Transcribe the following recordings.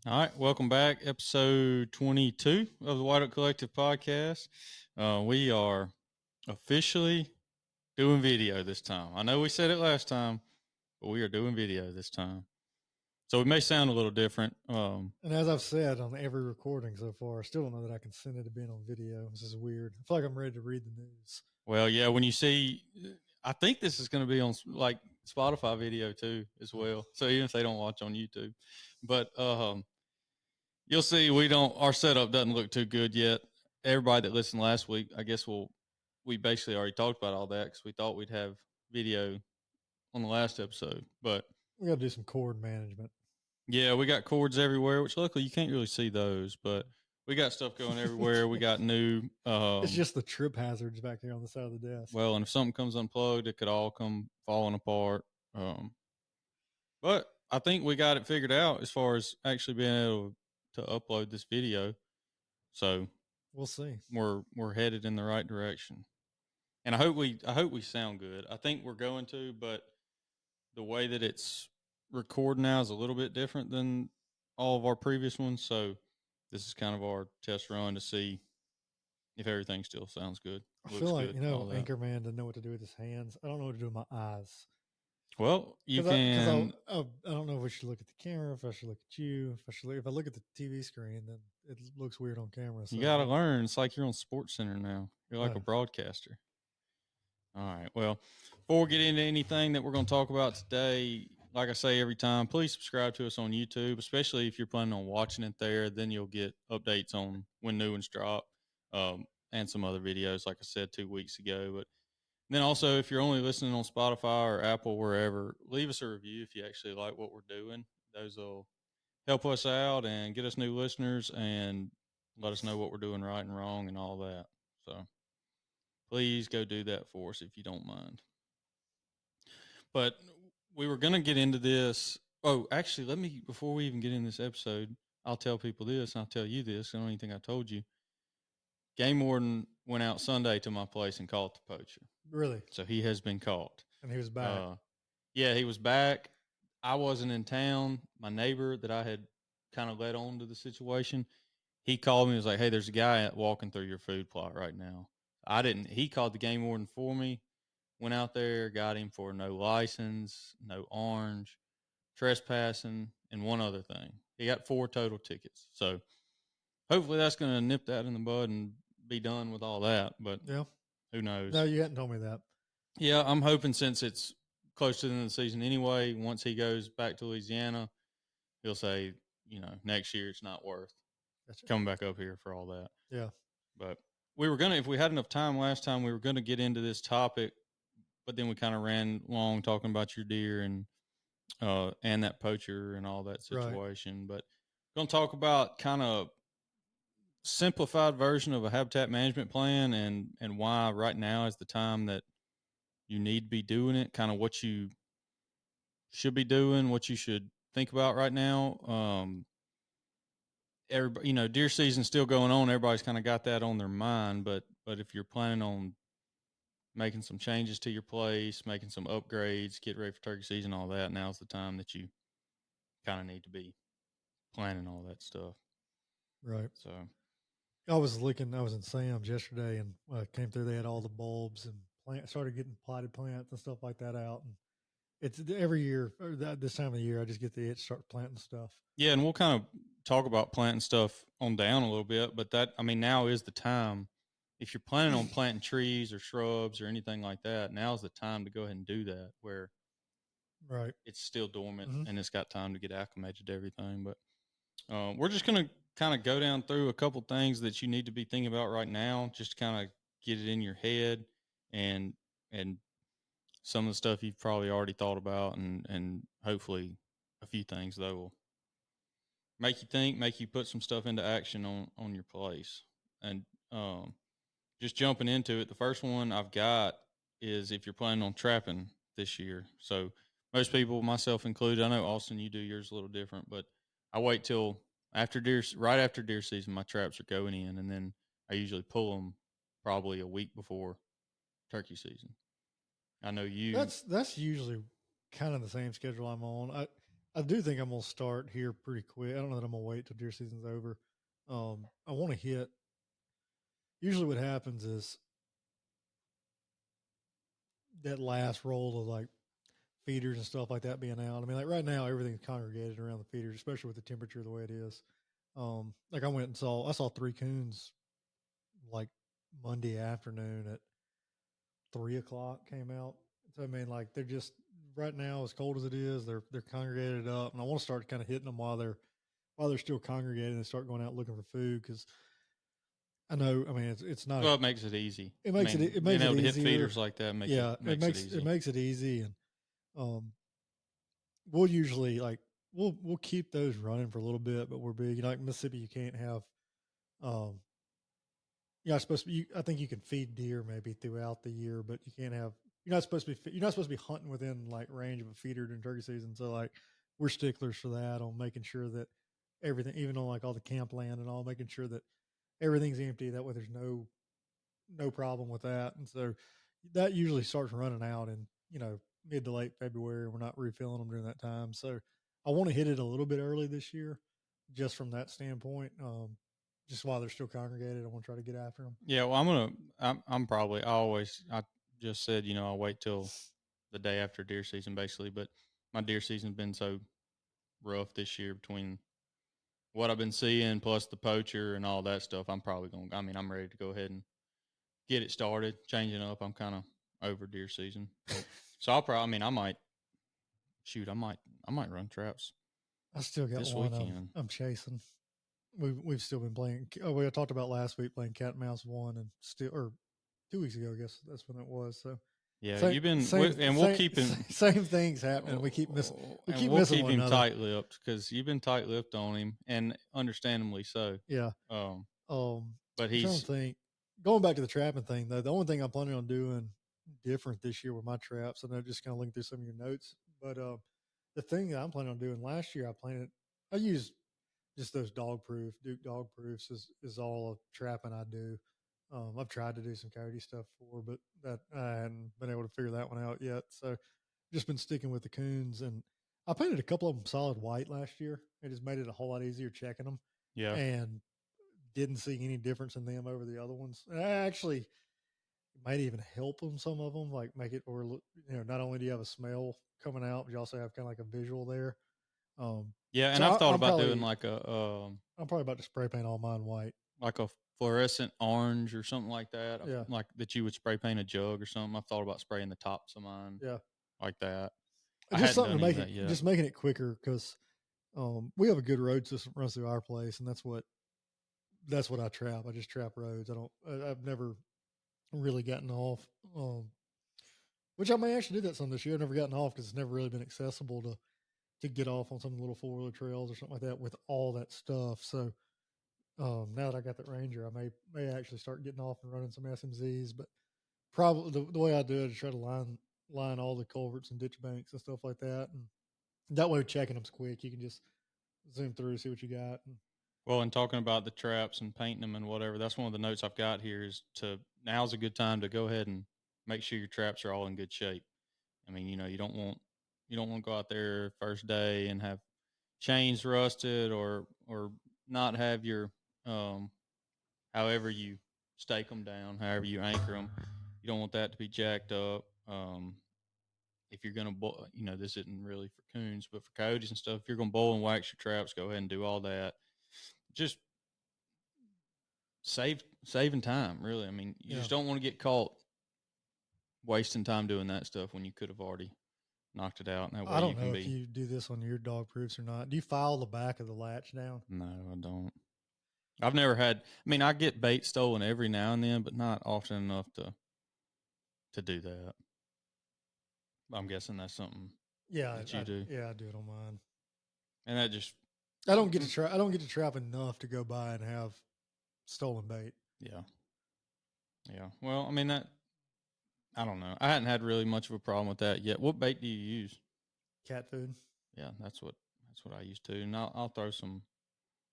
All right, welcome back. Episode 22 of the White Oak Collective podcast. We are officially doing video this time. I know we said it last time, but we are doing video this time. So we may sound a little different. And as I've said on every recording so far, I still don't know that I can send it to being on video. This is weird. I feel like I'm ready to read the news. Well, yeah, when you see, I think this is going to be on like Spotify video too, as well. So even if they don't watch on YouTube, but you'll see our setup doesn't look too good yet. Everybody that listened last week, I guess we basically already talked about all that because we thought we'd have video on the last episode. But We got to do some cord management. yeah, we got cords everywhere, which luckily you can't really see those, but we got stuff going everywhere. We got new. It's just the trip hazards back here on the side of the desk. Well, and if something comes unplugged, it could all come falling apart. But I think we got it figured out as far as actually being able to upload this video. So We'll see. we're headed in the right direction. And I hope we sound good. I think we're going to, but the way that it's recorded now is a little bit different than all of our previous ones. So this is kind of our test run to see if everything still sounds good, I looks feel like, good, all that. Anchorman doesn't know what to do with his hands. I don't know what to do with my eyes. Well, you Because can. I don't know if I should look at the camera, if I should look at you, if I look at the TV screen, then it looks weird on camera. You So got to learn. It's like you're on Sports Center now. You're like a broadcaster. All right. Well, before we get into anything that we're going to talk about today, like I say every time, please subscribe to us on YouTube, especially if you're planning on watching it there. Then you'll get updates on when new ones drop, and some other videos, like I said 2 weeks ago. But then also, if you're only listening on Spotify or Apple, wherever, leave us a review if you actually like what we're doing. Those will help us out and get us new listeners and let us know what we're doing right and wrong and all that. So please go do that for us if you don't mind. But we were going to get into this. Oh, actually, before we even get in this episode, I'll tell people this and I'll tell you this. I don't even think I told you. Game warden went out Sunday to my place and caught the poacher. really, So he has been caught. and he was back. Yeah, he was back. I wasn't in town. My neighbor that I had kind of led on to the situation, he called me and was like, "Hey, there's a guy walking through your food plot right now." I didn't. He called the game warden for me. Went out there, got him for no license, no orange, trespassing, and one other thing. He got 4 total tickets. So hopefully that's going to nip that in the bud and be done with all that. But Yeah. who No, knows? you hadn't told me that. Yeah, I'm hoping since it's close to the end of the season anyway, once he goes back to Louisiana, he'll say, next year it's not worth Gotcha. coming back up here for all that. Yeah. But we were going to, if we had enough time last time, we were going to get into this topic, but then we kind of ran long talking about your deer and that poacher and all that Right. situation. But going to talk about kind of simplified version of a habitat management plan and why right now is the time that you need to be doing it, kind of what you should be doing, what you should think about right now. Everybody, deer season's still going on. Everybody's kind of got that on their mind, but if you're planning on making some changes to your place, making some upgrades, get ready for turkey season, all that, now's the time that you kind of need to be planning all that stuff. Right. So I was in Sam's yesterday and came through. They had all the bulbs and started getting potted plants and stuff like that out. And it's every year, this time of the year, I just get the itch, start planting stuff. yeah, and we'll kind of talk about planting stuff on down a little bit, but now is the time. If you're planning on planting trees or shrubs or anything like that, now's the time to go ahead and do that where Right. it's still dormant Mm-hmm. and it's got time to get acclimated to everything. But we're just going to kind of go down through a couple things that you need to be thinking about right now, just to kind of get it in your head and and some of the stuff you've probably already thought about, and hopefully a few things that will make you think, make you put some stuff into action on your place. And just jumping into it, the first one I've got is if you're planning on trapping this year. So most people, myself included, I know Austin, you do yours a little different, but I wait till right after deer season, my traps are going in, and then I usually pull them probably a week before turkey season. I know you. That's usually kind of the same schedule I'm on. I do think I'm gonna start here pretty quick. I don't know that I'm gonna wait till deer season's over. I want to hit. Usually, what happens is that last roll of like feeders and stuff like that being out. I mean, like right now, everything's congregated around the feeders, especially with the temperature the way it is. Like I saw three coons like Monday afternoon at 3 o'clock came out. So I mean, like they're just right now as cold as it is, they're congregated up, and I want to start kind of hitting them while they're still congregated and start going out looking for food because I know. I mean, it's not a Well, it makes it easy. it I makes it mean, it being makes it able to hit easier. feeders like that Yeah, makes it easy. it makes it easy, and um, we'll usually like we'll keep those running for a little bit, but we're big. You know, like Mississippi, you can't have um, you're not supposed to. I think you can feed deer maybe throughout the year, but you can't have. You're not supposed to be hunting within like range of a feeder during turkey season. So like we're sticklers for that on making sure that everything, even on like all the camp land and all, making sure that everything's empty. That way, there's no problem with that. And so that usually starts running out in mid to late February. We're not refilling them during that time. So I want to hit it a little bit early this year, just from that standpoint. Just while they're still congregated, I want to try to get after them. Yeah, well, I'm probably. I just said I'll wait till the day after deer season, basically. But my deer season's been so rough this year between what I've been seeing plus the poacher and all that stuff. I'm probably going. I mean, I'm ready to go ahead and get it started, changing up. I'm kind of over deer season, but so I'll probably. I mean, I might shoot. I might run traps I still got this one weekend. I'm chasing. We've still been playing. Oh, we talked about last week playing cat and mouse one, and still or 2 weeks ago, I guess that's when it was. So Yeah, same you've been, same and we'll same keep him, same things happening. We and keep we'll missing keep one him another. tight lipped because you've been tight lipped on him, and understandably so. Yeah. Um, Um, but I'm trying he's to think. Going back to the trapping thing though, the only thing I'm planning on doing different this year with my traps, and I just kind of looking through some of your notes, but the thing that I'm planning on doing last year, I used just those Duke dog proofs is all of trapping I do. I've tried to do some coyote stuff before, but that I hadn't been able to figure that one out yet. So just been sticking with the coons, and I painted a couple of them solid white last year. It just made it a whole lot easier checking them, yeah, and didn't see any difference in them over the other ones. And I actually might even help them. Some of them like make it, or not only do you have a smell coming out, but you also have kind of like a visual there. Um, yeah. And so I've thought I'm about doing probably I'm probably about to spray paint all mine white. like a fluorescent orange or something like that, Yeah, like that you would spray paint a jug or something. I've thought about spraying the tops of mine yeah. like that. I Just hadn't something to done any of make it, that yet. just making it quicker because we have a good road system runs through our place, and that's what I trap. I just trap roads. I've never really gotten off. Which I may actually do that some this year. I've never gotten off because it's never really been accessible to get off on some little 4 wheeler trails or something like that with all that stuff. So now that I got that Ranger, I may actually start getting off and running some SMZs. But probably the way I do it is try to line all the culverts and ditch banks and stuff like that, and that way checking them's quick. You can just zoom through, see what you got. And, Well, and talking about the traps and painting them and whatever, that's one of the notes I've got here is to now's a good time to go ahead and make sure your traps are all in good shape. I mean, you don't want to go out there first day and have chains rusted or not have your um however you stake them down, however you anchor them. You don't want that to be jacked up. If you're gonna this isn't really for coons, but for coyotes and stuff, if you're gonna boil and wax your traps, go ahead and do all that. Just saving time, really. I mean, you yeah, just don't want to get caught wasting time doing that stuff when you could have already knocked it out. And that I way you don't can know if be. you do this on your dog proofs or not. Do you file the back of the latch down? No, I don't. I've never had. I mean, I get bait stolen every now and then, but not often enough to do that. I'm guessing that's something Yeah, that you do, yeah, I do it on mine. and that just I don't get to trap enough to go by and have stolen bait. yeah, yeah. Well, I mean that. I don't know. I hadn't had really much of a problem with that yet. What bait do you use? Cat food. Yeah, that's what I used to, and I'll throw some.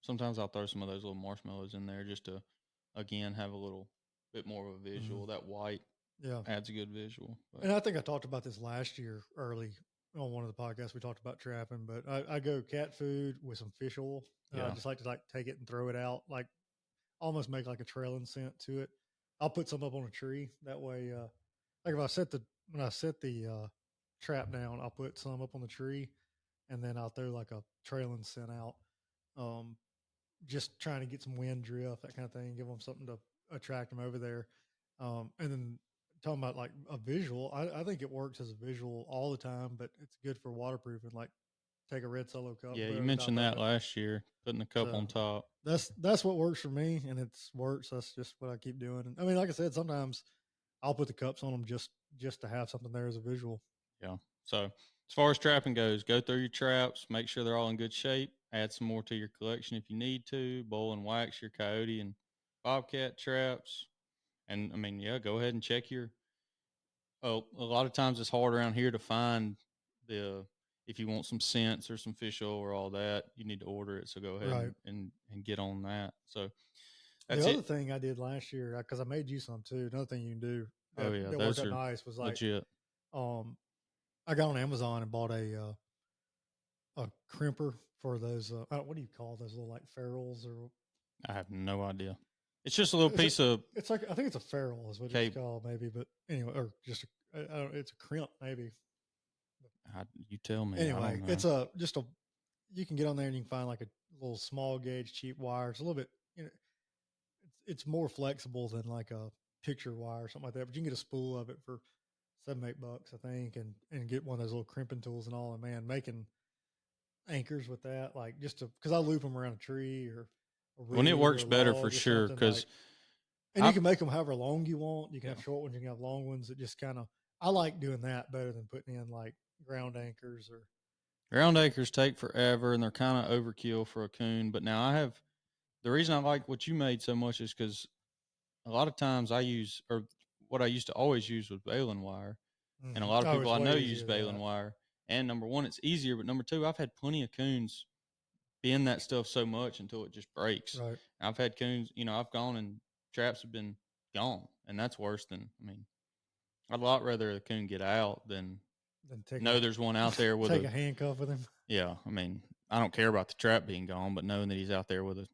Sometimes I'll throw some of those little marshmallows in there just to, again, have a little bit more of a Mm-hmm. visual. That white Yeah. adds a good visual. But And I think I talked about this last year early on one of the podcasts we talked about trapping, but I go cat food with some fish oil. I Yeah. just like to take it and throw it out, like almost make like a trailing scent to it. I'll put some up on a tree that way. Like if I set the when I set the trap down, I'll put some up on the tree, and then I'll throw like a trailing scent out. Um, just trying to get some wind drift, that kind of thing, give them something to attract them over there. And then talking about like a visual, I think it works as a visual all the time, but it's good for waterproofing. Like take a red solo cup, Yeah, put it you over the top mentioned of that it. last year, putting the cup So on top. that's what works for me, and it's works. That's just what I keep doing. And I mean, like I said, sometimes I'll put the cups on them just to have something there as a visual. Yeah. So as far as trapping goes, go through your traps, make sure they're all in good shape. Add some more to your collection if you need to. Bowl and wax your coyote and bobcat traps. And I mean, yeah, go ahead and check your. Oh, a lot of times it's hard around here to find the. If you want some scents or some fish oil or all that, you need to order it. So go ahead Right. and get on that. So The that's other it. thing I did last year, because I made you some too. Another thing you can do Oh yeah, that worked those out are nice was like, legit. um, I got on Amazon and bought a crimper for those. What do you call those little like ferrules or I have no idea. It's just a little is it? piece of It's like I think it's a ferrule is what it's cable. called maybe, but anyway, or just I don't, it's a crimp maybe. You tell me. I Anyway, don't it's know. a just a you can get on there and you can find like a little small gauge cheap wire. It's a little bit it's more flexible than like a picture wire or something like that. But you can get a spool of it for $7-8, I think, and get one of those little crimping tools and all. And man, making anchors with that, like just to because I loop them around a tree or a When it reed or works a better for log or sure, something like. because And you I can make them however long you want. You can yeah, have short ones, you can have long ones. That just kind of I like doing that better than putting in like ground anchors or ground anchors take forever and they're kind of overkill for a coon. But now I have the reason I like what you made so much is because a lot of times I use or what I used to always use was baling wire, and a lot of oh, people it's I know way use easier than baling that. wire. And number one, it's easier, but number two, I've had plenty of coons bend that stuff so much until it just breaks. Right. I've had coons, I've gone and traps have been gone, and that's worse than I mean. I'd a lot rather a coon get out than Then take know there's one out there with take a a handcuff with him. yeah. I mean, I don't care about the trap being gone, but knowing that he's out there with a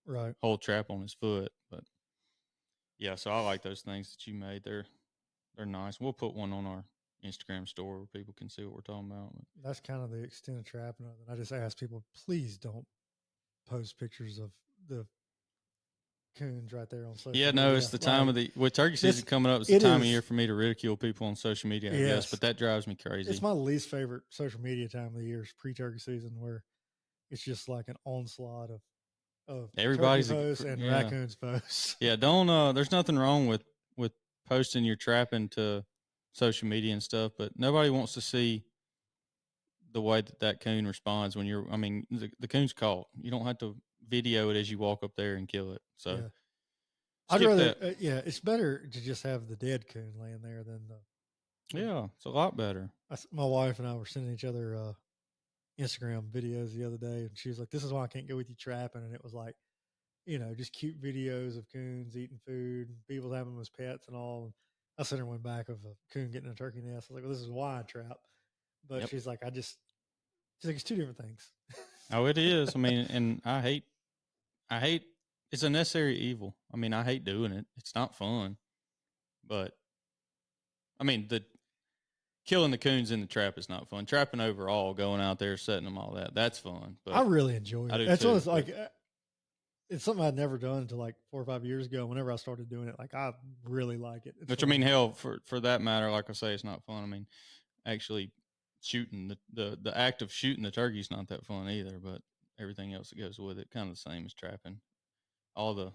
Right. whole trap on his foot. But yeah, so I like those things that you made. They're nice. We'll put one on our Instagram store where people can see what we're talking about. That's kind of the extent of trapping. I just ask people, please don't post pictures of the coons right there on social Yeah, no, it's media. the time Like of the with turkey season this, coming up. It's the it time of is. year for me to ridicule people on social media, I guess. Yes, But that drives me it's crazy. my least favorite social media time of the year is pre-turkey season, where it's just like an onslaught of turkey Everybody's posts and yeah, raccoons posts. yeah. Don't there's nothing wrong with posting your trapping to social media and stuff, but nobody wants to see the way that that coon responds when you're. I mean, the coon's caught. You don't have to video it as you walk up there and kill it. So Yeah, I'd skip rather. that. Yeah, it's better to just have the dead coon laying there than the. Yeah, it's a lot better. My wife and I were sending each other Instagram videos the other day, and she was like, "This is why I can't go with you trapping," and it was like just cute videos of coons eating food, people having them as pets and all. And I sent her one back of a coon getting a turkey nest. I was like, well, this is why I trap. But Yep. she's like, she's like, it's two different things. Oh, it is. I mean, and I hate. It's a necessary evil. I mean, I hate doing it. It's not fun, but I mean the killing the coons in the trap is not fun. Trapping overall, going out there, setting them, all that's fun. I But really enjoy I it. do It's one too. of like, it's something I'd never done until like 4 or 5 years ago. Whenever I started doing it, like I really like it. It's Which I fun. mean, hell, for that matter, like I say, it's not fun. I mean, actually shooting the act of shooting the turkey is not that fun either. But everything else that goes with it, kind of the same as trapping. All the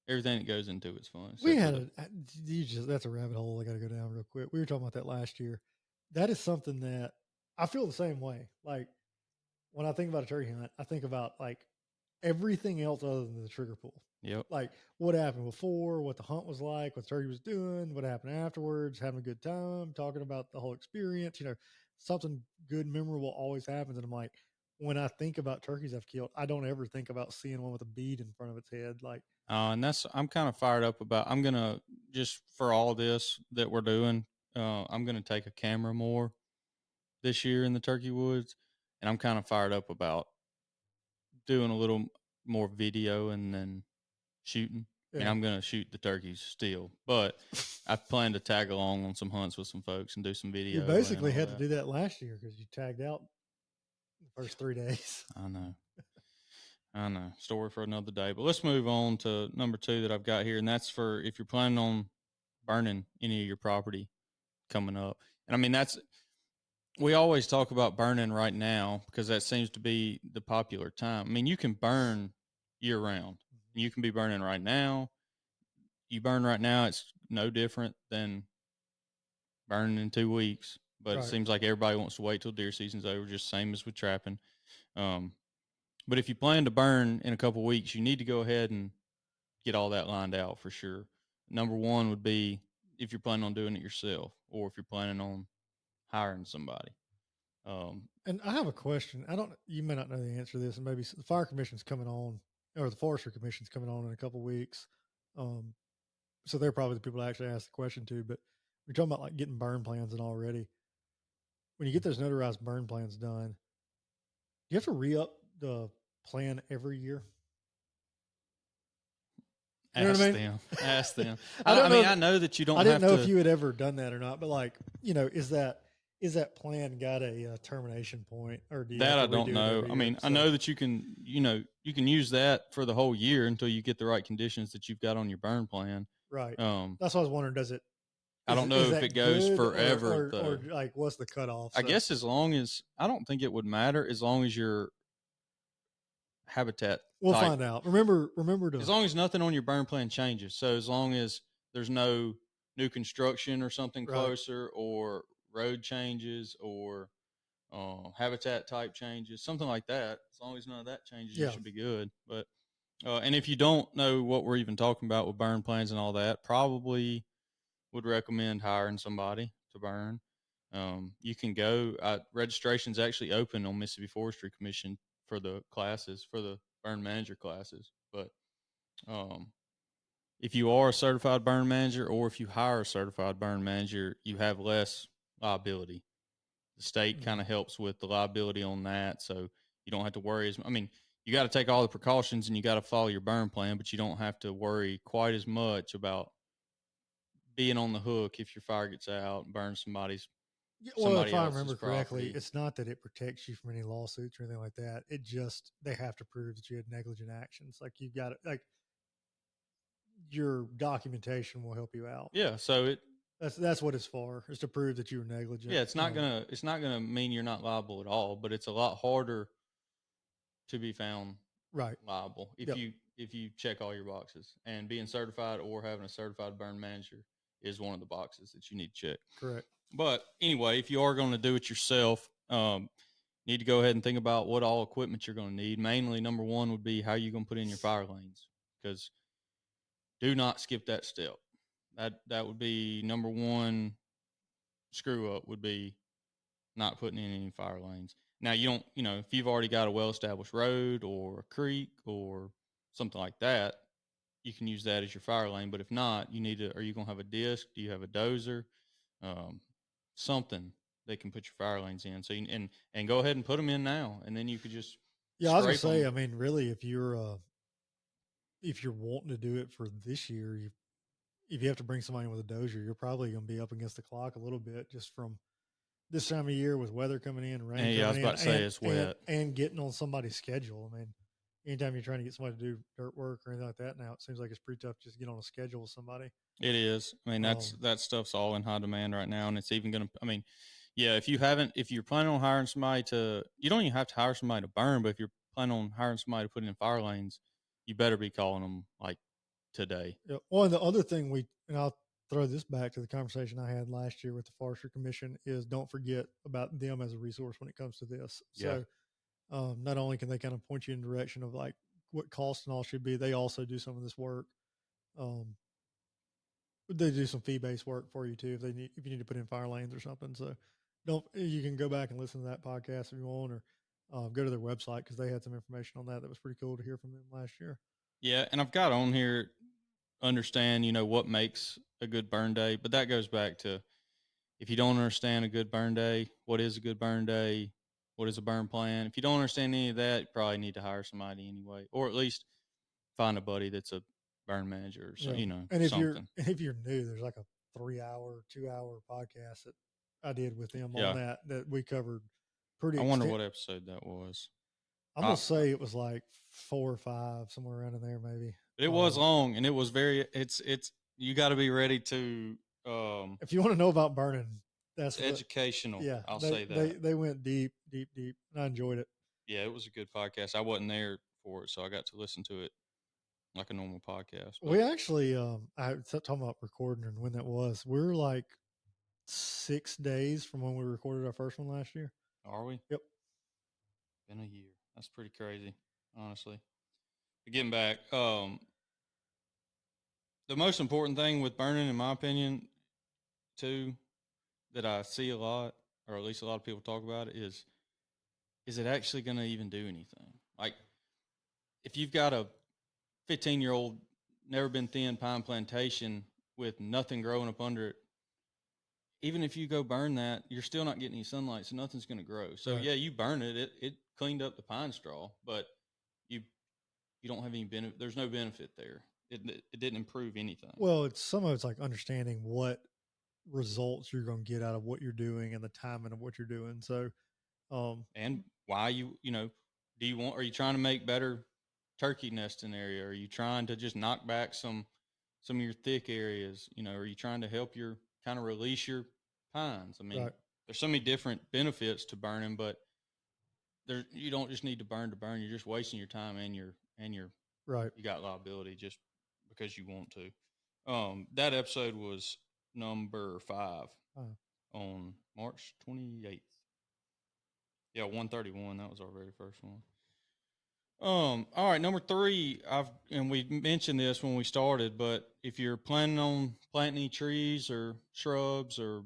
everything that goes into it's fun, We except for had the that's a rabbit hole I got to go down real quick. We were talking about that last year. That is something that I feel the same way. Like when I think about a turkey hunt, I think about like everything else other than the trigger pull. yep. Like what happened before, what the hunt was like, what the turkey was doing, what happened afterwards, having a good time, talking about the whole experience. Something good, memorable always happens. And I'm like, when I think about turkeys I've killed, I don't ever think about seeing one with a bead in front of its head. Like, And that's I'm kind of fired up about. I'm gonna just for all this that we're doing. I'm gonna take a camera more this year in the turkey woods, and I'm kind of fired up about doing a little more video and then shooting. I mean, Yeah. I'm gonna shoot the turkeys still, but I plan to tag along on some hunts with some folks and do some You video and basically all had to that. do that last year because you tagged out the first 3 days. I know. I know. Story for another day. But let's move on to number 2 that I've got here, and that's for if you're planning on burning any of your property coming up. And I mean, we always talk about burning right now because that seems to be the popular time. I mean, you can burn year round. You can be burning right now. You burn right now, it's no different than burning in 2 weeks. But it Right. seems like everybody wants to wait till deer season's over, just same as with trapping. Um, but if you plan to burn in a couple weeks, you need to go ahead and get all that lined out for sure. Number one would be if you're planning on doing it yourself or if you're planning on hiring somebody. And I have a question. I don't. You may not know the answer to this, and maybe the fire commission's coming on, or the forestry commission's coming on in a couple weeks. Um, so they're probably the people to actually ask the question to. But we're talking about like getting burn plans and already. When you get those notarized burn plans done, do you have to re up the plan every year? You know what I Ask mean? them. Ask them. I don't I mean, know. I know that you I don't didn't have know if to. you had ever done that or not, but like, is that plan got a termination point, or do you have That to I don't redo it know. every I year? mean, I So, know that you can, you can use that for the whole year until you get the right conditions that you've got on your burn plan. right. Um, That's what I was wondering. Does it I don't is know if it that goes good, forever or though. like what's the cutoff? I So guess as long as I don't think it would matter as long as your habitat we'll type, find out. Remember as to long as nothing on your burn plan changes. So as long as there's no new construction or something right. closer or road changes or habitat type changes, something like that. As long as none of that changes, you Yeah. should be good. But and if you don't know what we're even talking about with burn plans and all that, probably would recommend hiring somebody to burn. You can go. Registration's actually open on Mississippi Forestry Commission for the classes for the burn manager classes. But um, if you are a certified burn manager or if you hire a certified burn manager, you have less liability. The state kind of helps with the liability on that, so you don't have to worry as. I mean, you got to take all the precautions and you got to follow your burn plan, but you don't have to worry quite as much about being on the hook if your fire gets out and burns Yeah, well, if somebody I else's remember correctly, property. it's not that it protects you from any lawsuits or anything like that. It just they have to prove that you had negligent actions. Like you got it. Like your documentation will help you out. Yeah, so That's what it's for, is to prove that you were negligent. yeah, it's not gonna mean you're not liable at all, but it's a lot harder to be found Right. liable Yep. if you check all your boxes. And being certified or having a certified burn manager is one of the boxes that you need to check. Correct. But anyway, if you are going to do it yourself, need to go ahead and think about what all equipment you're going to need. Mainly, number one would be how you're going to put in your fire lanes, because do not skip that step. That would be number one screw up, would be not putting in any fire lanes. Now you don't, if you've already got a well established road or a creek or something like that, you can use that as your fire lane. But if not, you need to. Are you going to have a disc? Do you have a dozer? Um, Something that can put your fire lanes in. So and go ahead and put them in now, and then you could just Yeah, I was gonna scrape say. them. I mean, really, if you're wanting to do it for this year, if you have to bring somebody in with a dozer, you're probably gonna be up against the clock a little bit just from this time of year with weather coming in, rain And yeah, I was coming in, about to say it's wet. and getting on somebody's schedule. I mean, anytime you're trying to get somebody to do dirt work or anything like that, now it seems like it's pretty tough just to get on a schedule with somebody. It is. I mean, Um, that stuff's all in high demand right now, and it's even going to. I mean, yeah, if you're planning on hiring somebody to, you don't even have to hire somebody to burn, but if you're planning on hiring somebody to put in fire lanes, you better be calling them like today. yeah. Well, and the other thing and I'll throw this back to the conversation I had last year with the Forestry Commission, is don't forget about them as a resource when it comes to this. Yeah. So not only can they kind of point you in the direction of like what cost and all should be, they also do some of this work. Um, they do some fee based work for you too if you need to put in fire lanes or something. So don't you can go back and listen to that podcast if you want, or go to their website because they had some information on that was pretty cool to hear from them last year. Yeah, and I've got on here understand what makes a good burn day, but that goes back to if you don't understand a good burn day, what is a good burn day? What is a burn plan? If you don't understand any of that, you probably need to hire somebody anyway, or at least find a buddy that's a burn manager or so, Yeah. you know, And something. if you're new, there's like a 3 hour, 2 hour podcast that I did with them on Yeah. that we covered pretty I wonder extent. what episode that was. I'm gonna say it was like 4 or 5, somewhere around in there, maybe. It was long, and it was very. It's you got to be ready to. If you want to know about burning, that's It's educational. yeah. I'll say that. They went deep, deep, deep, and I enjoyed it. Yeah, it was a good podcast. I wasn't there for it, so I got to listen to it like a normal podcast. But We actually, I was talking about recording and when that was. We were like 6 days from when we recorded our first one last year. are we? Yep. Been a year. That's pretty crazy, honestly. But getting back, the most important thing with burning, in my opinion, too, that I see a lot, or at least a lot of people talk about it, is it actually going to even do anything? Like, if you've got a 15-year-old, never been thin pine plantation with nothing growing up under it, even if you go burn that, you're still not getting any sunlight, so nothing's going to grow. So Right. yeah, you burn it, it cleaned up the pine straw, but you you don't have any benefit. There's no benefit there. It didn't improve anything. Well, some of it's like understanding what results you're going to get out of what you're doing and the timing of what you're doing. So, And why you know, are you trying to make better turkey nesting area? Are you trying to just knock back some of your thick areas? You know, are you trying to help your kind of release your pines? I mean, right, there's so many different benefits to burning, but there you don't just need to burn. You're just wasting your time and your right. you got liability just because you want to. That episode was number 5 on March 28th. Yeah, 131. That was our very first one. All right, number 3. We mentioned this when we started, but if you're planning on planting any trees or shrubs or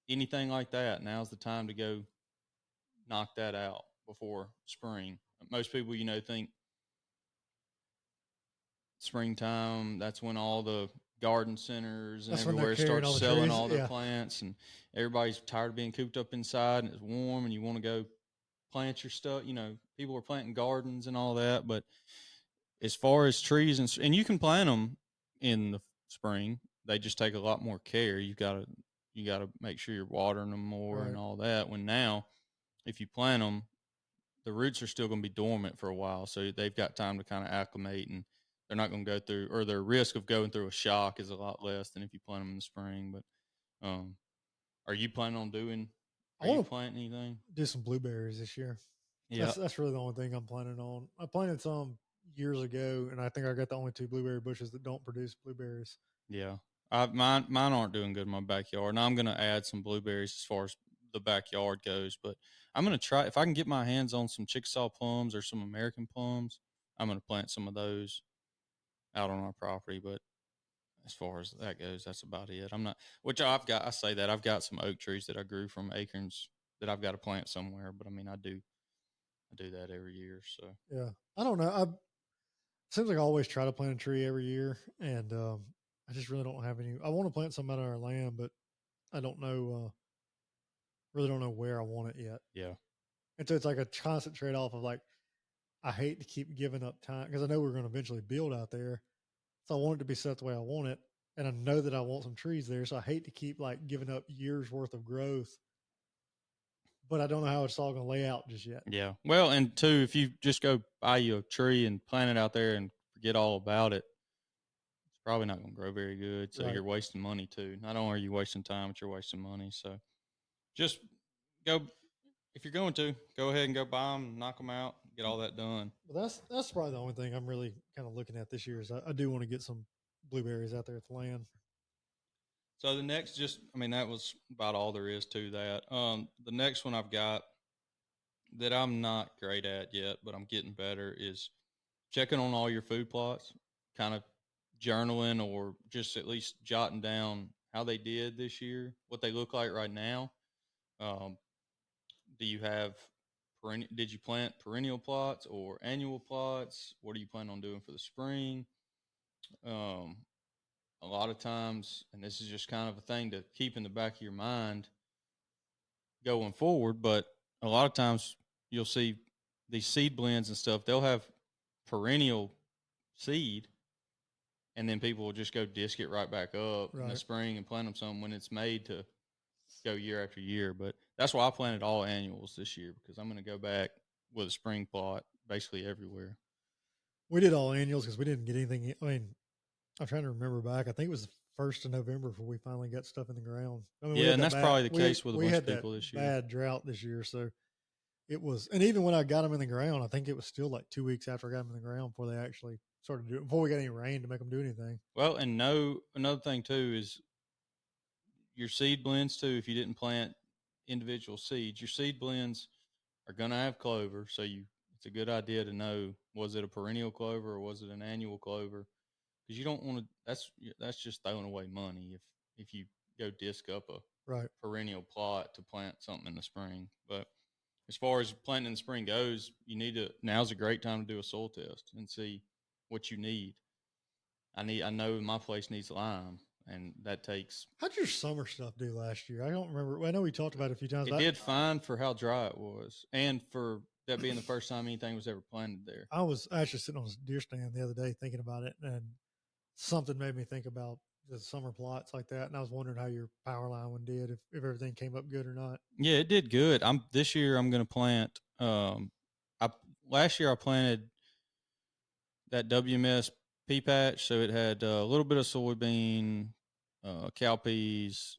anything like that, now's the time to go knock that out before spring. Most people, you know, think springtime, that's when all the garden centers and That's when they're everywhere carrying starts all the selling trees. all their Yeah. plants, and everybody's tired of being cooped up inside and it's warm and you want to go plant your stuff. You know, people are planting gardens and all that, but as far as trees and you can plant them in the spring, they just take a lot more care. You got to make sure you're watering them more and Right. all that. When now, if you plant them, the roots are still going to be dormant for a while, so they've got time to kind of acclimate, and they're not going to go through, or their risk of going through a shock is a lot less than if you plant them in the spring. But are you planning on doing? I Are you want to planting anything? do some blueberries this year. Yeah, That's really the only thing I'm planning on. I planted some years ago, and I think I got the only 2 blueberry bushes that don't produce blueberries. yeah. Mine aren't doing good in my backyard, and I'm going to add some blueberries as far as the backyard goes. But I'm going to try if I can get my hands on some Chickasaw plums or some American plums. I'm going to plant some of those out on our property. But as far as that goes, that's about it. I'm not, which I say that I've got some oak trees that I grew from acorns that I've got to plant somewhere. But I mean, I do that every year. So Yeah, I don't know. Seems like I always try to plant a tree every year, and I just really don't have any. I want to plant some out of our land, but I don't know. Really don't know where I want it yet. yeah, And so it's like a constant trade off of like I hate to keep giving up time because I know we're going to eventually build out there. So I want it to be set the way I want it. And I know that I want some trees there. So I hate to keep like giving up years worth of growth, but I don't know how it's all going to lay out just yet. yeah. Well, and two, if you just go buy you a tree and plant it out there and forget all about it, it's probably not going to grow very good. So Right. you're wasting money too. Not only are you wasting time, but you're wasting money. So just go if you're going to go ahead and go buy them, knock them out, get all that done. But that's probably the only thing I'm really kind of looking at this year is I do want to get some blueberries out there at the land. So the next, I mean, that was about all there is to that. The next one I've got that I'm not great at yet, but I'm getting better is checking on all your food plots, kind of journaling or just at least jotting down how they did this year, what they look like right now. Um, do you have did you plant perennial plots or annual plots? What are you planning on doing for the spring? Um, a lot of times, and this is just kind of a thing to keep in the back of your mind, going forward. But a lot of times you'll see these seed blends and stuff. They'll have perennial seed, and then people will just go disc it right back up in the spring and plant them some when it's made to go year after year. But that's why I planted all annuals this year, because I'm going to go back with a spring plot basically everywhere. We did all annuals because we didn't get anything. I mean, I'm trying to remember back. I think it was the 1st of November before we finally got stuff in the ground. I mean, yeah, and that's probably the case with a bunch of people this year. Bad drought this year, so it was. And even when I got them in the ground, I think it was still like 2 weeks after I got them in the ground before they actually started doing. Before we got any rain to make them do anything. Well, and another thing too is your seed blends too. If you didn't plant individual seeds, your seed blends are going to have clover. So it's a good idea to know, was it a perennial clover or was it an annual clover? Because you don't want to. That's just throwing away money if you go disc up a perennial plot to plant something in the spring. But as far as planting in the spring goes, now's a great time to do a soil test and see what you need. I know my place needs lime, and that takes. How'd your summer stuff do last year? I don't remember. I know we talked about it a few times. It did fine for how dry it was, and for that being the first time anything was ever planted there. I was actually sitting on a deer stand the other day thinking about it, and something made me think about the summer plots like that. And I was wondering how your power line one did, if everything came up good or not. Yeah, it did good. This year I'm going to plant. Last year I planted that WMS pea patch, so it had a little bit of soybean, cowpeas,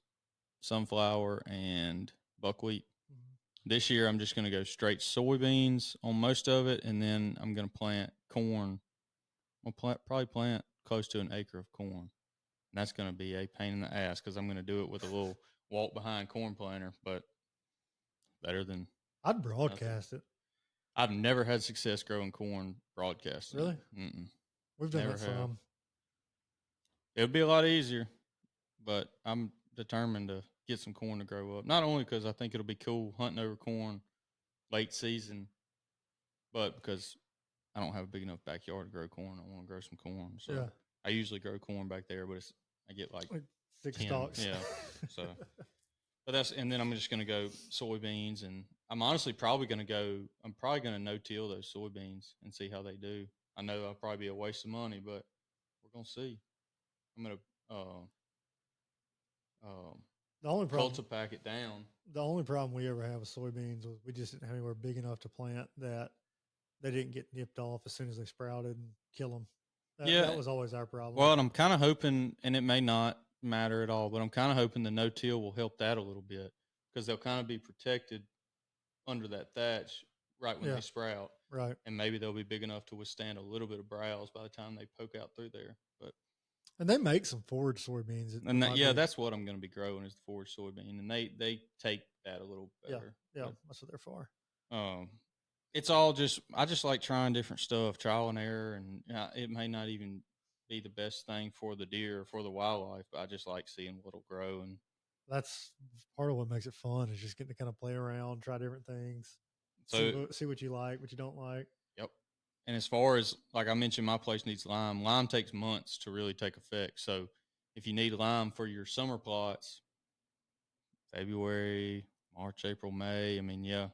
sunflower, and buckwheat. Mm-hmm. This year I'm just going to go straight soybeans on most of it, and then I'm going to plant corn. I'll probably plant close to an acre of corn. And that's going to be a pain in the ass because I'm going to do it with a little walk behind corn planter, but better than I'd broadcast it. I've never had success growing corn broadcasting. Really? Mm-mm. We've done that some. It would be a lot easier, but I'm determined to get some corn to grow up. Not only because I think it'll be cool hunting over corn late season, but because I don't have a big enough backyard to grow corn. I want to grow some corn. So I usually grow corn back there, but I get like 6 stalks. Yeah. So, and then I'm just going to go soybeans, and I'm honestly probably going to no-till those soybeans and see how they do. I know I'll probably be a waste of money, but we're going to see. I'm going to the only problem, cultipack it down. The only problem we ever have with soybeans was we just didn't have anywhere big enough to plant that they didn't get nipped off as soon as they sprouted and kill them. That was always our problem. Well, and I'm kind of hoping, and it may not matter at all, but I'm kind of hoping the no-till will help that a little bit, because they'll kind of be protected under that thatch right when they sprout. Right. And maybe they'll be big enough to withstand a little bit of browse by the time they poke out through there. And they make some forage soybeans. And that's what I'm going to be growing, is the forage soybean. And they take that a little better. Yeah, that's what they're for. It's all I just like trying different stuff, trial and error. And it may not even be the best thing for the deer or for the wildlife, but I just like seeing what'll grow. And that's part of what makes it fun, is just getting to kind of play around, try different things, see what you like, what you don't like. Yep. And as far as, like I mentioned, my place needs lime. Lime takes months to really take effect. So if you need lime for your summer plots, February, March, April, May, I mean, you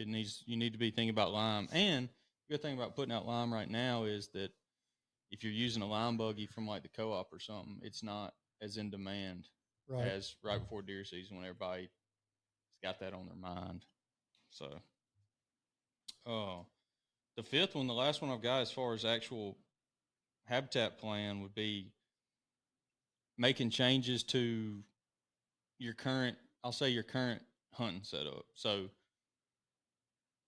need to be thinking about lime. And the good thing about putting out lime right now is that if you're using a lime buggy from like the co-op or something, it's not as in demand as right before deer season, when everybody's got that on their mind. So, the fifth one, the last one I've got as far as actual habitat plan, would be making changes to your current hunting setup. So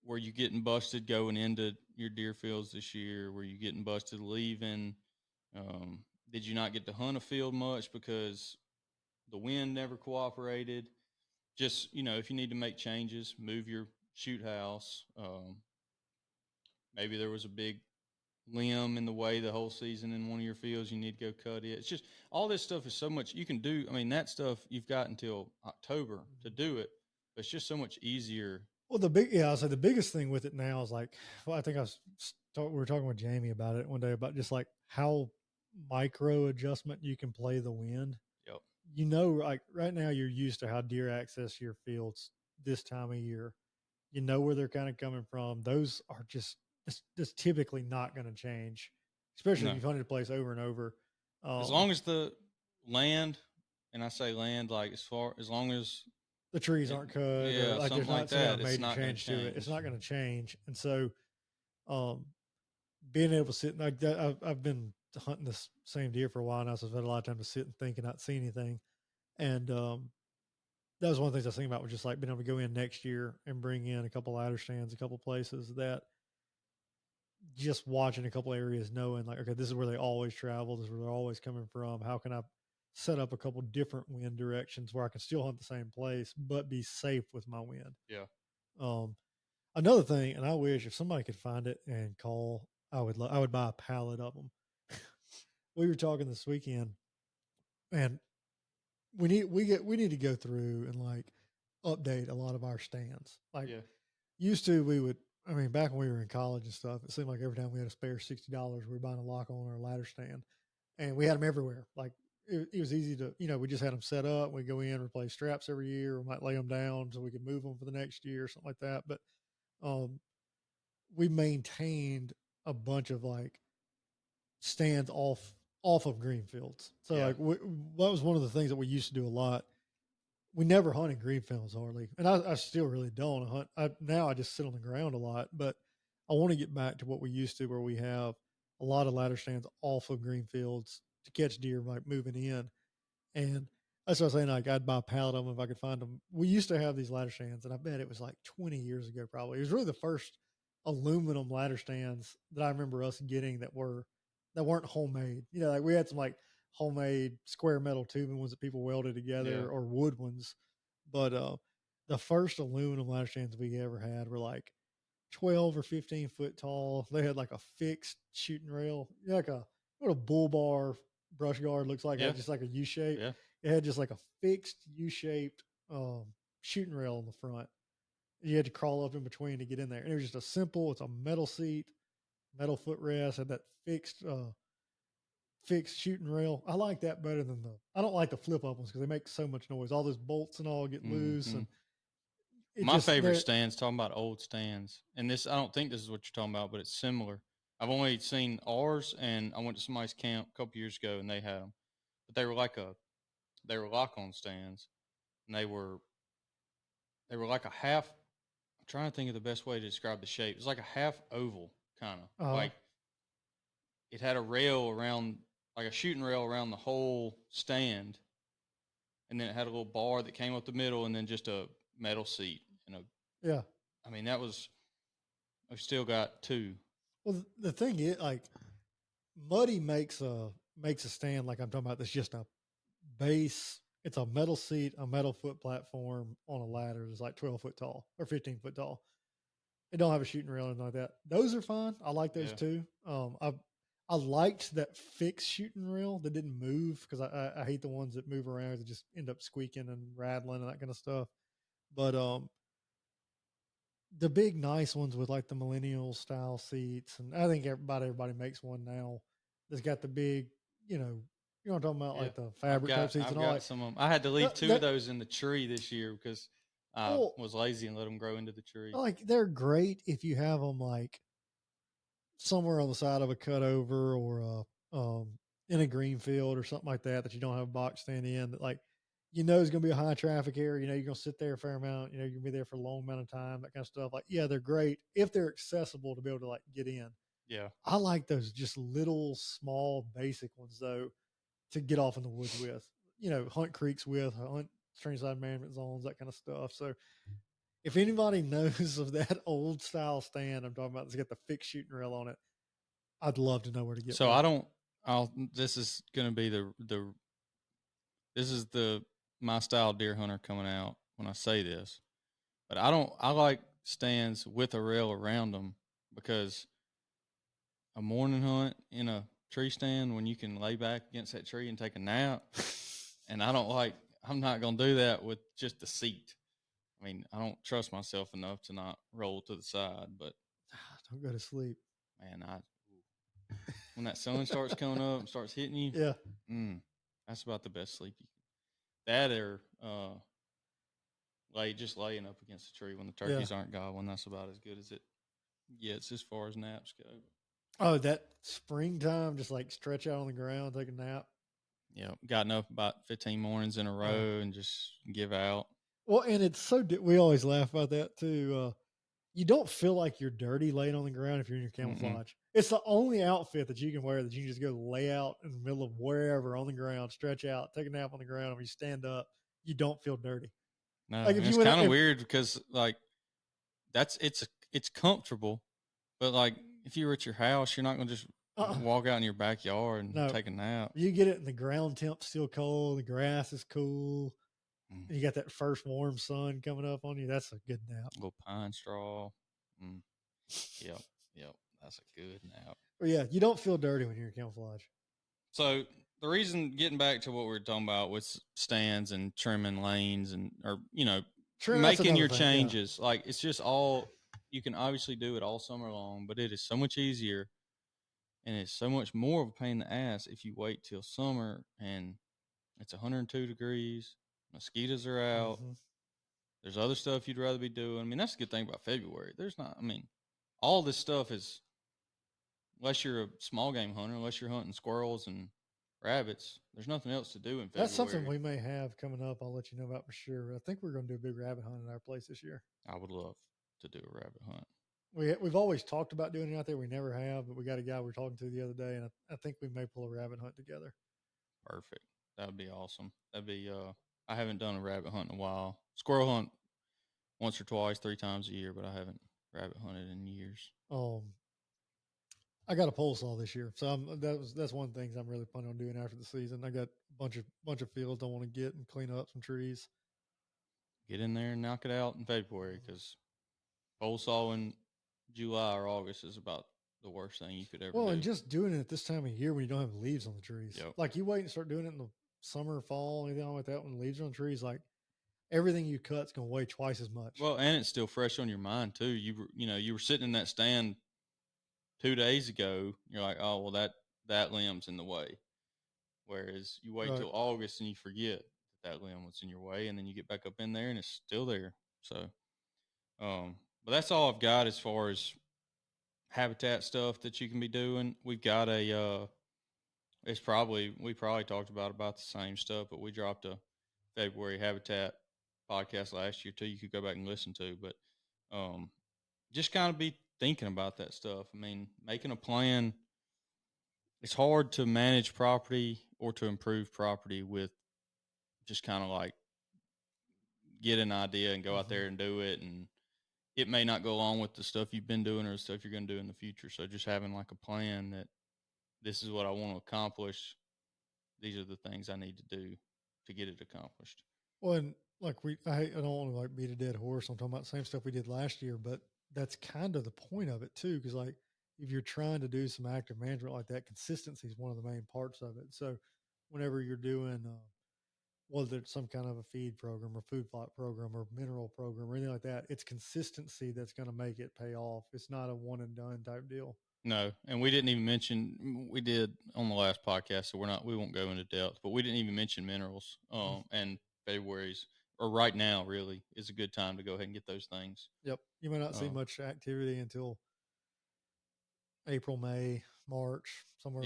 were you getting busted going into your deer fields this year? Were you getting busted leaving? Did you not get to hunt a field much because the wind never cooperated? Just, if you need to make changes, move your shoot house. Maybe there was a big limb in the way the whole season in one of your fields, you need to go cut it. It's just, all this stuff is so much you can do. I mean, that stuff you've got until October to do it, but it's just so much easier. Well, I'll say the biggest thing with it now is like, I think we were talking with Jamie about it one day, about just like how micro adjustment you can play the wind. Yep. Like right now you're used to how deer access your fields this time of year. You know where they're kind of coming from. Those are just typically not going to change, especially if No, you've hunted a place over and over. as long as the land, and I say land, like as long as the trees it, aren't cut or yeah, like there's something like not some kind that, of it's major not going to change to it. It's change. not going to change. And so, um, being able to sit like that, I've been hunting this same deer for a while now, so I've had a lot of time to sit and think and not see anything. And that was one of the things I was thinking about was just like being able to go in next year and bring in a couple ladder stands, a couple places that just watching a couple areas, knowing like, okay, this is where they always travel, this is where they're always coming from. How can I set up a couple different wind directions where I can still hunt the same place but be safe with my wind? Yeah, Um, Another thing, and I wish if somebody could find it and call, I would buy a pallet of them. We were talking this weekend, and we need to go through and like update a lot of our stands. Like yeah, used to, we would. I mean, back when we were in college and stuff, it seemed like every time we had a spare $60, we were buying a lock on our ladder stand, and we had them everywhere. Like it was easy to, we just had them set up. We go in, replace straps every year. We might lay them down so we could move them for the next year or something like that. But um, we maintained a bunch of like stands off of green fields. So yeah, like that was one of the things that we used to do a lot. We never hunted green fields hardly, and I still really don't hunt. Now I just sit on the ground a lot, but I want to get back to what we used to, where we have a lot of ladder stands off of green fields to catch deer like moving in. And that's what I was saying. Like I'd buy a pallet of them if I could find them. We used to have these ladder stands, and I bet it was like 20 years ago. Probably it was really the first aluminum ladder stands that I remember us getting that weren't homemade. Like we had some like homemade square metal tubing ones that people welded yeah, together or wood ones, but the first aluminum ladder stands we ever had were like 12 or 15 foot tall. They had like a fixed shooting rail, like what a bull bar brush guard looks like, yeah, had just like a U shape. yeah. It had just like a fixed U shaped shooting rail in the front. You had to crawl up in between to get in there. And it was just it's a metal seat, metal footrest, had that fixed shooting rail. I like that better than I don't like the flip up ones because they make so much noise. All those bolts and all get loose Hmm. and it My just, favorite they're, stands, talking about old stands, and this I don't think this is what you're talking about, but it's similar. I've only seen ours, and I went to somebody's camp a couple years ago, and they had them, but they were lock on stands, and they were like a half. I'm trying to think of the best way to describe the shape. It's like a half oval kind of uh, like it had a rail around, like a shooting rail around the whole stand, and then it had a little bar that came up the middle, and then just a metal seat. yeah. I mean, that was. I've still got two. Well, the thing is, like, Muddy makes a stand like I'm talking about. That's just a base. It's a metal seat, a metal foot platform on a ladder that's like 12 foot tall or 15 foot tall. It don't have a shooting rail or anything like that. Those are fine. I like those Yeah, too. I liked that fixed shooting rail that didn't move because I hate the ones that move around that just end up squeaking and rattling and that kind of stuff. But the big nice ones with like the millennial style seats, and I think everybody makes one now that's got the big, you know what I'm talking about, yeah. like the fabric type seats I've and all got that. some of them. I had to leave two of That those in the tree this year because I well, was lazy and let them grow into the tree. like they're great if you have them like somewhere on the side of a cutover or in a green field or something like that you don't have a box stand in that like is going to be a high traffic area. You're going to sit there a fair amount. You're going to be there for a long amount of time. That kind of stuff. Like yeah, they're great if they're accessible to be able to like get in. Yeah, I like those just little small basic ones though to get off in the woods with. Hunt creeks with, hunt stream side management zones, that kind of stuff. So if anybody knows of that old style stand I'm talking about that's got the fixed shooting rail on it, I'd love to know where to get so one. I don't. I'll. This is going to be the. This is the my style deer hunter coming out when I say this, but I don't. I like stands with a rail around them because a morning hunt in a tree stand when you can lay back against that tree and take a nap, and I don't like. I'm not going to do that with just the seat. I mean, I don't trust myself enough to not roll to the side, but Don't go to sleep. man, I when that sun starts coming up and starts hitting you, Yeah. mm, that's about the best sleep you can. That or laying up against the tree when the Yeah. turkeys aren't gobbling. That's about as good as it gets as far as naps go. Oh, that springtime, just like stretch out on the ground, take a nap. Yeah, gotten up about 15 mornings in a row and just give out. Well, and it's so we always laugh about that too. You don't feel like you're dirty laying on the ground if you're in your camouflage. It's the only outfit that you can wear that you can just go lay out in the middle of wherever on the ground, stretch out, take a nap on the ground. When you stand up, you don't feel dirty. No, Like and if you it's went kind up, of weird because like it's comfortable, but like if you were at your house, you're not gonna just walk out in your backyard and take a nap. You get it, and the ground temp's still cold, the grass is cool, and you got that first warm sun coming up on you. That's a good nap. A little pine straw. Yep, that's a good nap. But yeah, you don't feel dirty when you're in camouflage. So the reason, getting back to what we were talking about with stands and trimming lanes and making your changes, like it's just all, you can obviously do it all summer long, but it is so much easier and it's so much more of a pain in the ass if you wait till summer and it's 102 degrees, mosquitoes are out. There's other stuff you'd rather be doing. I mean, that's the good thing about February. There's not, I mean, all this stuff is, unless you're a small game hunter, unless you're hunting squirrels and rabbits, there's nothing else to do in February. That's something we may have coming up. I'll let you know about for sure. I think we're going to do a big rabbit hunt at our place this year. I would love to do a rabbit hunt. We've always talked about doing it out there. We never have, but we got a guy we were talking to the other day, and I think we may pull a rabbit hunt together. Perfect. That would be awesome. That'd be, I haven't done a rabbit hunt in a while. Squirrel hunt once or twice, 3 times a year, but I haven't rabbit hunted in years. I got a pole saw this year, so that's one of the things I'm really planning on doing after the season. I got a bunch of fields I want to get and clean up some trees. Get in there and knock it out in February, because pole saw in July or August is about the worst thing you could ever do. Well, and just doing it at this time of year when you don't have leaves on the trees. Yep. Like you wait and start doing it in the summer, fall, anything like that, when leaves are on the trees, like everything you cut's gonna weigh twice as much. Well, and it's still fresh on your mind too. You were sitting in that stand 2 days ago. You're like, oh well, that limb's in the way. Whereas you wait till August and you forget that limb was in your way, and then you get back up in there and it's still there. So, but that's all I've got as far as habitat stuff that you can be doing. We've got we probably talked about the same stuff, but we dropped a February habitat podcast last year too. You could go back and listen to, but just kind of be thinking about that stuff. I mean, making a plan. It's hard to manage property or to improve property with just kind of like get an idea and go out there and do it, and it may not go along with the stuff you've been doing or the stuff you're going to do in the future. So just having like a plan that this is what I want to accomplish. These are the things I need to do to get it accomplished. Well, and like I don't want to like beat a dead horse. I'm talking about the same stuff we did last year, but that's kind of the point of it too. Because like if you're trying to do some active management like that, consistency is one of the main parts of it. So whenever you're doing whether it's some kind of a feed program or food plot program or mineral program or anything like that, it's consistency that's going to make it pay off. It's not a one and done type deal. No, and we didn't even mention, we did on the last podcast, so we won't go into depth, but we didn't even mention minerals. And February's, or right now really, is a good time to go ahead and get those things. Yep. You may not see much activity until April, May, March, somewhere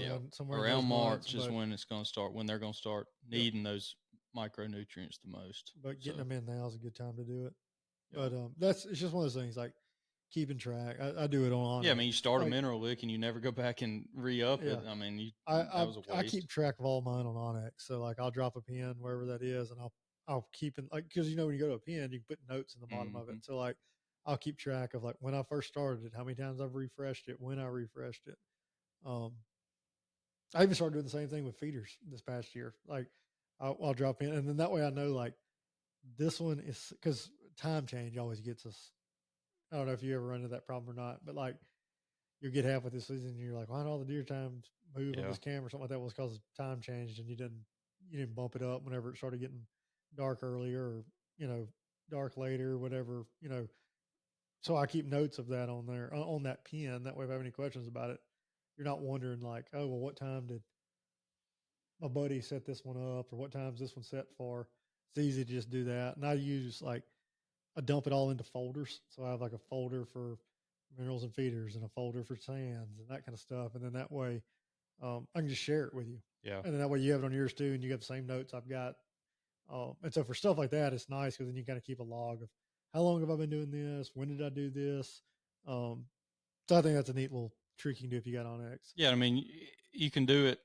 around March is when it's going to start, when they're going to start needing those micronutrients the most. But getting them in now is a good time to do it. Yep. But it's just one of those things like keeping track. I do it on Onyx. Yeah, I mean, you start a mineral lick and you never go back and re-up it. I mean, that was a waste. I keep track of all mine on Onyx. So like I'll drop a pin wherever that is, and I'll keep it, like, because when you go to a pin, you can put notes in the bottom of it. So like I'll keep track of like when I first started it, how many times I've refreshed it, when I refreshed it. I even started doing the same thing with feeders this past year. Like I'll drop in, and then that way I know like this one is, because time change always gets us. I don't know if you ever run into that problem or not, but like you get halfway this season and you're like, why don't all the deer times move on this camera or something like that? Well, it's because time changed and you didn't bump it up whenever it started getting dark earlier or, dark later, whatever, So I keep notes of that on there, on that pin. That way, if I have any questions about it, you're not wondering like, oh, well, what time did my buddy set this one up or what time's this one set for? It's easy to just do that. And I use like I dump it all into folders. So I have like a folder for minerals and feeders and a folder for sands and that kind of stuff. And then that way, I can just share it with you. Yeah. And then that way you have it on yours too, and you got the same notes I've got. And so for stuff like that, it's nice because then you kind of keep a log of how long have I been doing this? When did I do this? So I think that's a neat little trick you can do if you got Onyx. Yeah, I mean, you can do it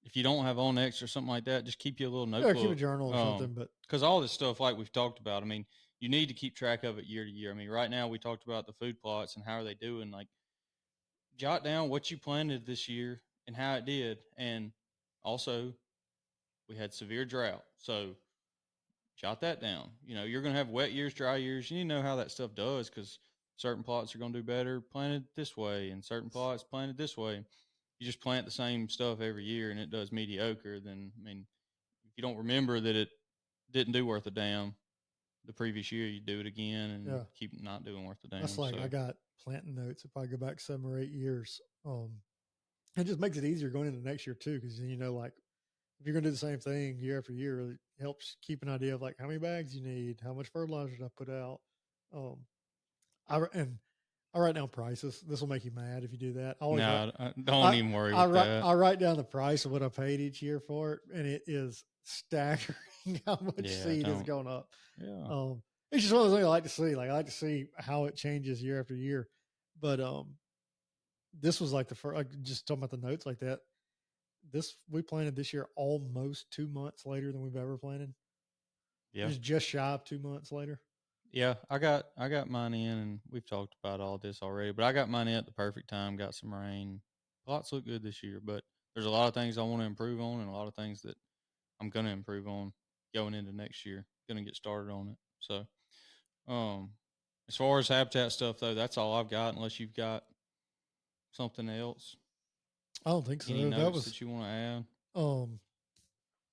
if you don't have Onyx or something like that. Just keep you a little Yeah, keep a notebook. journal or something. But Because all this stuff, like we've talked about, I mean, you need to keep track of it year to year. I mean, right now we talked about the food plots and how are they doing. Like, jot down what you planted this year and how it did, and also we had severe drought, so jot that down. You know, you're going to have wet years, dry years. You need to know how that stuff does because certain plots are going to do better planted this way, and certain plots planted this way. You just plant the same stuff every year and it does mediocre, then I mean, if you don't remember that it didn't do worth a damn the previous year, you do it again and yeah, keep not doing worth a that's damn. like I So got planting notes if I go back 7 or 8 years. It just makes it easier going into next year too, because you know, like if you're going to do the same thing year after year, it helps keep an idea of like how many bags you need, how much fertilizer did I put out. Um, and I write down prices. This will make you mad if you do that. I always write. no, don't even worry with that. I write down the price of what I paid each year for it, and it is staggering how much Yeah, seed has don't. gone up. Yeah. It's just one of those things I like to see. Like I like to see how it changes year after year. But this was like the first. Like just talking about the notes like that. This we planted this year almost 2 months later than we've ever planted. Yeah. Just shy of 2 months later. Yeah, I got mine in, and we've talked about all this already. But I got mine in at the perfect time. Got some rain. Plots look good this year, but there's a lot of things I want to improve on, and a lot of things that I'm gonna improve on going into next year. Gonna get started on it. So, um, as far as habitat stuff though, that's all I've got. Unless you've got something else, I don't think any so. That notes was that you want to add. um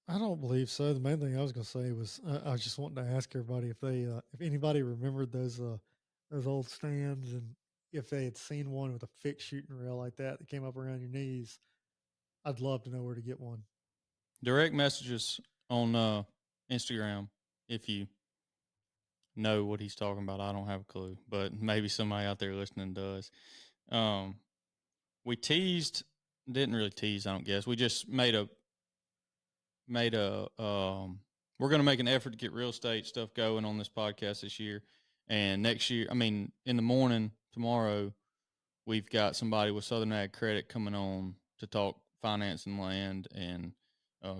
I don't believe so. The main thing I was going to say was I was just wanting to ask everybody if anybody remembered those old stands and if they had seen one with a fixed shooting rail like that came up around your knees. I'd love to know where to get one. Direct messages on Instagram if you know what he's talking about. I don't have a clue, but maybe somebody out there listening does. Um, we teased, didn't really tease, I don't guess. We just made a we're going to make an effort to get real estate stuff going on this podcast this year. And next year, I mean, in the morning tomorrow, we've got somebody with Southern Ag Credit coming on to talk finance and land and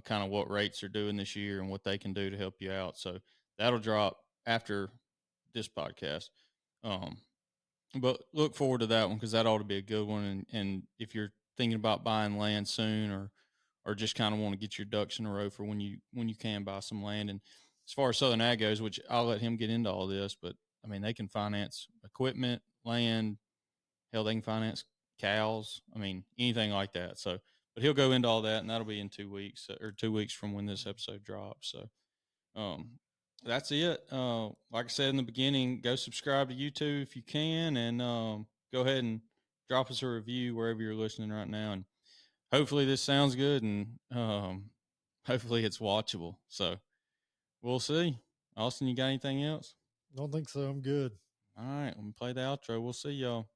kind of what rates are doing this year and what they can do to help you out. So that'll drop after this podcast. Um, but look forward to that one because that ought to be a good one. And if you're thinking about buying land soon or just kind of want to get your ducks in a row for when you can buy some land. And as far as Southern Ag goes, which I'll let him get into all this, but I mean they can finance equipment, land, hell they can finance cows. I mean anything like that. So, but he'll go into all that, and that'll be in 2 weeks or 2 weeks from when this episode drops. So, um, that's it. Like I said in the beginning, go subscribe to YouTube if you can, and go ahead and drop us a review wherever you're listening right now. And hopefully this sounds good, and hopefully it's watchable. So we'll see. Austin, you got anything else? Don't think so. I'm good. All right, let me play the outro. We'll see y'all.